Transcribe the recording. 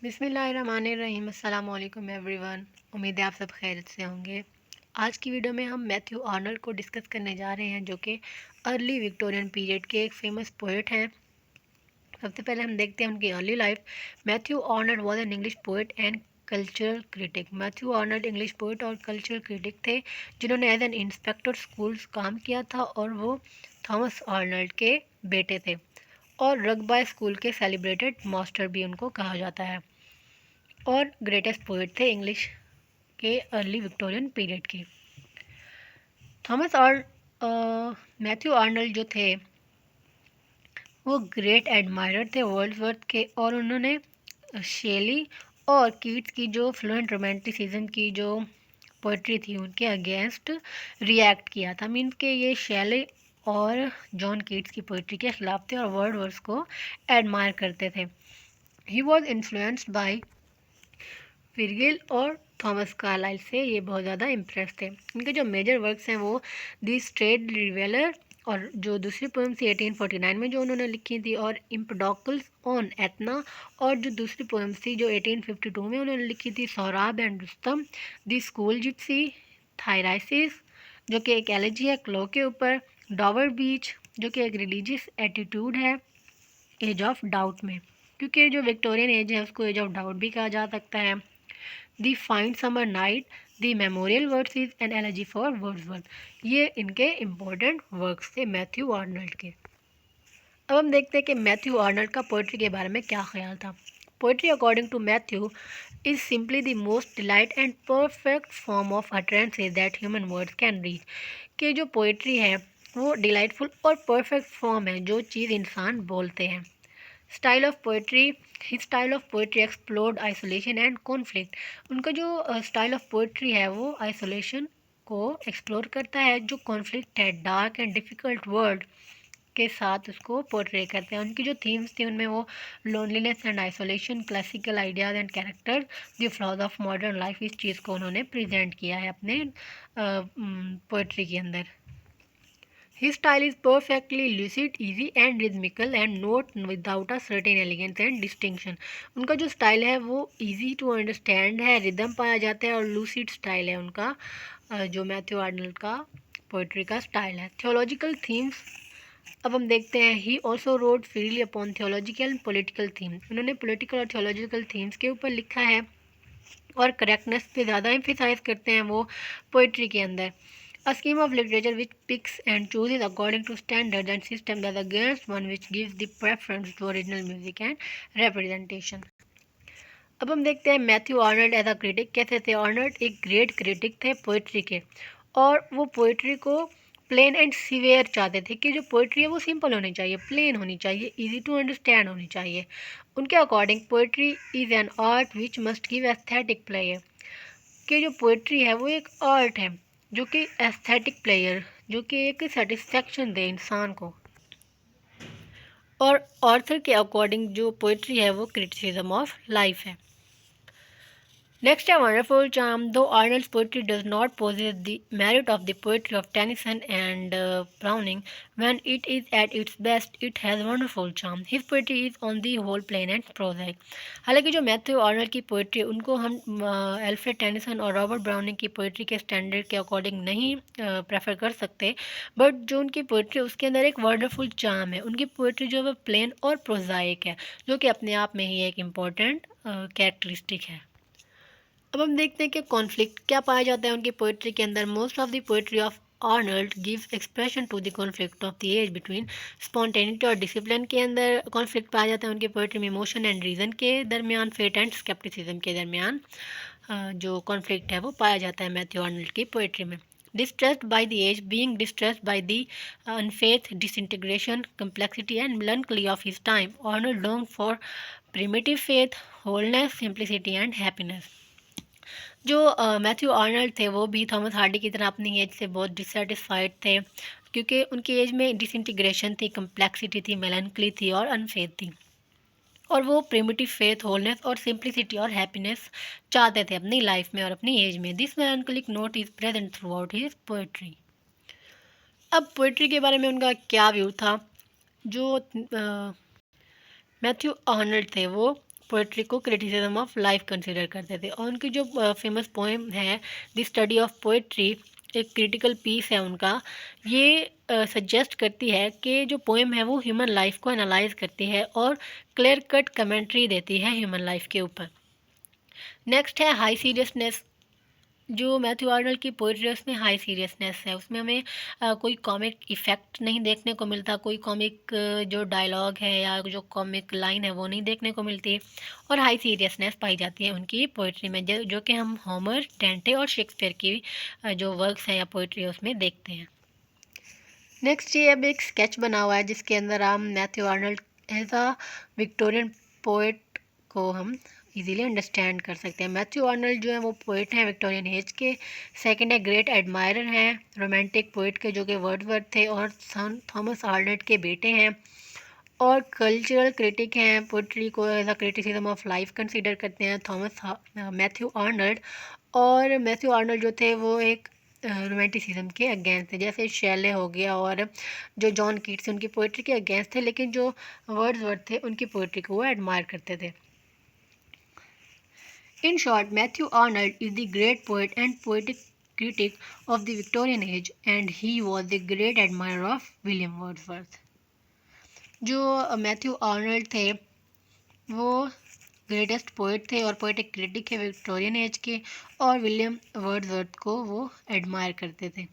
बिस्मिल्लाहिर्रहमानिर्रहीम। अस्सलाम वालेकुम एवरीवन। उम्मीद है आप सब खैरियत से होंगे। आज की वीडियो में हम मैथ्यू आर्नल्ड को डिस्कस करने जा रहे हैं, जो कि अर्ली विक्टोरियन पीरियड के एक फेमस पोएट हैं। सबसे पहले हम देखते हैं उनकी early life. Matthew Arnold was an English poet and cultural critic. Matthew Arnold English poet और कल्चरल क्रिटिक थे, जिन्होंने एज एन इंस्पेक्टर स्कूल्स काम किया था, और वो थॉमस आर्नल्ड के बेटे थे, और रगबाय स्कूल के सेलिब्रेटेड मास्टर भी उनको कहा जाता है, और ग्रेटेस्ट पोएट थे इंग्लिश के अर्ली विक्टोरियन पीरियड के। थॉमस और मैथ्यू आर्नल्ड जो थे वो ग्रेट एडमायरर थे वर्ड्सवर्थ के, और उन्होंने शेली और कीट्स की जो फ्लुएंट रोमांटिसिज्म की जो पोइट्री थी उनके अगेंस्ट रिएक्ट किया था। मीन्स के ये शेली और जॉन कीट्स की पोइट्री के खिलाफ थे और वर्ड्सवर्थ को एडमायर करते थे। ही वॉज इन्फ्लुएंस्ड बाय विर्गिल और थॉमस कार्लाइल से ये बहुत ज़्यादा इम्प्रेस थे। इनके जो मेजर वर्क्स हैं वो दी स्ट्रेट रिवेलर, और जो दूसरी पोएम थी 1849 में जो उन्होंने लिखी थी, और इम्पडोकल्स ऑन एतना, और जो दूसरी पोएम थी जो 1852 में उन्होंने लिखी थी Sohrab and Rustum, the scholar gipsy, Thyrsis जो कि एक एलिजी है क्लो के ऊपर, डॉवर बीच जो कि एक रिलीजियस एटीट्यूड है एज ऑफ डाउट में, क्योंकि जो विक्टोरियन एज है उसको एज ऑफ डाउट भी कहा जा सकता है। The fine summer night, the memorial verses is an elegy for Wordsworth. ये इनके इम्पोर्टेंट वर्क्स थे मैथ्यू आर्नल्ड के। अब हम देखते हैं कि मैथ्यू आर्नल्ड का पोइट्री के बारे में क्या ख्याल था। Poetry according to Matthew is simply the most delight and perfect form of utterances that human words can reach. कि जो पोइट्री है वो डिलाइटफुल और परफेक्ट फॉर्म है जो चीज़ इंसान बोलते हैं। Style of poetry, his style of poetry explored isolation and conflict. उनका जो स्टाइल ऑफ पोइट्री है वो आइसोलेशन को एक्सप्लोर करता है, जो कॉन्फ्लिक्ट है डार्क एंड डिफ़िकल्ट वर्ल्ड के साथ उसको पोर्ट्रे करते हैं। उनकी जो थीम्स थी उनमें वो loneliness and isolation, classical ideas and characters, the flaws of modern life, इस चीज़ को उन्होंने प्रेजेंट किया है अपने पोइट्री के अंदर। His style is perfectly lucid, easy and rhythmical and not without a certain elegance and distinction. उनका जो स्टाइल है वो easy to understand है, रिदम पाया जाता है, और lucid स्टाइल है उनका, जो मैथ्यू आर्नल्ड का पोइट्री का स्टाइल है। थियोलॉजिकल थीम्स, अब हम देखते हैं। He also road freely upon theological and political themes. उन्होंने पोलिटिकल और थियोलॉजिकल थीम्स के ऊपर लिखा है, और करेक्टनेस पे ज़्यादा एम्फिसाइज करते हैं वो पोइट्री के अंदर। A scheme of literature which picks and chooses according to standards and systems as against one which gives the preference to original music and representation. अब हम देखते हैं Matthew Arnold as a critic कैसे थे। Arnold एक great critic थे poetry के, और वो पोइट्री को प्लेन एंड सिवियर चाहते थे कि जो पोइट्री है वो सिंपल होनी चाहिए, प्लेन होनी चाहिए, इजी टू अंडरस्टैंड होनी चाहिए। उनके according poetry is an art which must give aesthetic player. कि जो पोइट्री है वो एक आर्ट है जो कि एस्थेटिक प्लेयर, जो कि एक सेटिस्फेक्शन दे इंसान को। और ऑर्थर के अकॉर्डिंग जो पोइट्री है वो क्रिटिसिज्म ऑफ लाइफ है। Next, a wonderful charm, though Arnold's poetry does not possess the merit of the poetry of Tennyson and Browning, when it is at its best, it has wonderful charm. His poetry is on the whole plain and prosaic. हालांकि जो Matthew Arnold की poetry उनको हम Alfred Tennyson और Robert browning की poetry के standard के according नहीं प्रेफर कर सकते, बट जो उनकी पोइट्री उसके अंदर एक वंडरफुल चार्म है। उनकी पोइट्री जो है प्लेन और प्रोजाइक है, जो कि अपने आप में ही एक इम्पॉर्टेंट कैरेक्टरिस्टिक है। अब हम देखते हैं कि कॉन्फ्लिक्ट क्या पाया जाता है उनकी पोइट्री के अंदर। Most of the poetry of Arnold gives expression to the conflict of the age between spontaneity और डिसिप्लिन के अंदर कॉन्फ्लिक्ट पाया जाता है उनकी पोइट्री में। इमोशन एंड रीज़न के दरमियान, फेट एंड स्केप्टिसिज्म के दरमियान जो कॉन्फ्लिक्ट है वो पाया जाता है मैथ्यू आर्नल्ड की पोइट्री में। Distressed by the age, being distressed by the unfaith, disintegration, complexity and melancholy of his time, Arnold longed for primitive faith, wholeness, simplicity and happiness. जो मैथ्यू आर्नल्ड थे वो भी थॉमस हार्डी की तरह अपनी as से बहुत डिससेटिस्फाइड थे, क्योंकि उनकी एज में डिसइंटीग्रेशन थी, कम्प्लेक्सिटी थी, मेलनकली थी और अनफेथ थी, और वो प्रिमिटिव फेथ, होलनेस और सिंप्लिसिटी और हैप्पीनेस चाहते थे अपनी लाइफ में और अपनी एज में। This melancholic note is present throughout his poetry. अब पोएट्री के बारे में उनका क्या व्यू था। जो मैथ्यू आर्नल्ड थे वो पोइट्री को क्रिटिसिज्म ऑफ लाइफ कंसिडर करते थे। और उनकी जो फेमस पोएम है द स्टडी ऑफ पोइट्री, एक क्रिटिकल पीस है उनका, ये सजेस्ट करती है कि जो पोएम है वो ह्यूमन लाइफ को एनालाइज करती है और क्लियर कट कमेंट्री देती है ह्यूमन लाइफ के ऊपर। नेक्स्ट है हाई सीरियसनेस। जो मैथ्यू आर्नल्ड की पोइट्री है उसमें हाई सीरियसनेस है, उसमें हमें कोई कॉमिक इफ़ेक्ट नहीं देखने को मिलता, कोई कॉमिक जो डायलॉग है या जो कॉमिक लाइन है वो नहीं देखने को मिलती, और हाई सीरियसनेस पाई जाती है उनकी पोइट्री में, जो कि हम होमर, डेंटे और शेक्सपियर की जो वर्क्स हैं या पोइट्री है उसमें देखते हैं। नेक्स्ट ये अब एक स्केच बना हुआ है जिसके अंदर हम Matthew Arnold as a Victorian poet को हम इजीली अंडरस्टैंड कर सकते हैं। मैथ्यू आर्नल्ड जो है वो पोइट हैं विक्टोरियन एज के। सेकंड है ग्रेट एडमायरर हैं रोमांटिक पोइट के जो कि वर्ड्सवर्थ थे और सन थॉमस आर्नल्ड के बेटे हैं। और कल्चरल क्रिटिक हैं, पोइट्री को as a criticism of life consider करते हैं थॉमस मैथ्यू आर्नल्ड। और मैथ्यू आर्नल्ड जो थे वो एक रोमांटिसिज्म के अगेंस्ट थे, जैसे शैले हो गया और जो जॉन कीट्स उनकी पोइट्री के अगेंस्ट थे, लेकिन जो वर्ड्सवर्थ थे उनकी पोइट्री को वो एडमायर करते थे। In short, Matthew Arnold is the great poet and poetic critic of the Victorian age, and he was the great admirer of William Wordsworth. जो मैथ्यू आर्नल्ड थे वो ग्रेटेस्ट पोइट थे और पोएटिक क्रिटिक है Victorian age के, और William Wordsworth को वो एडमायर करते थे।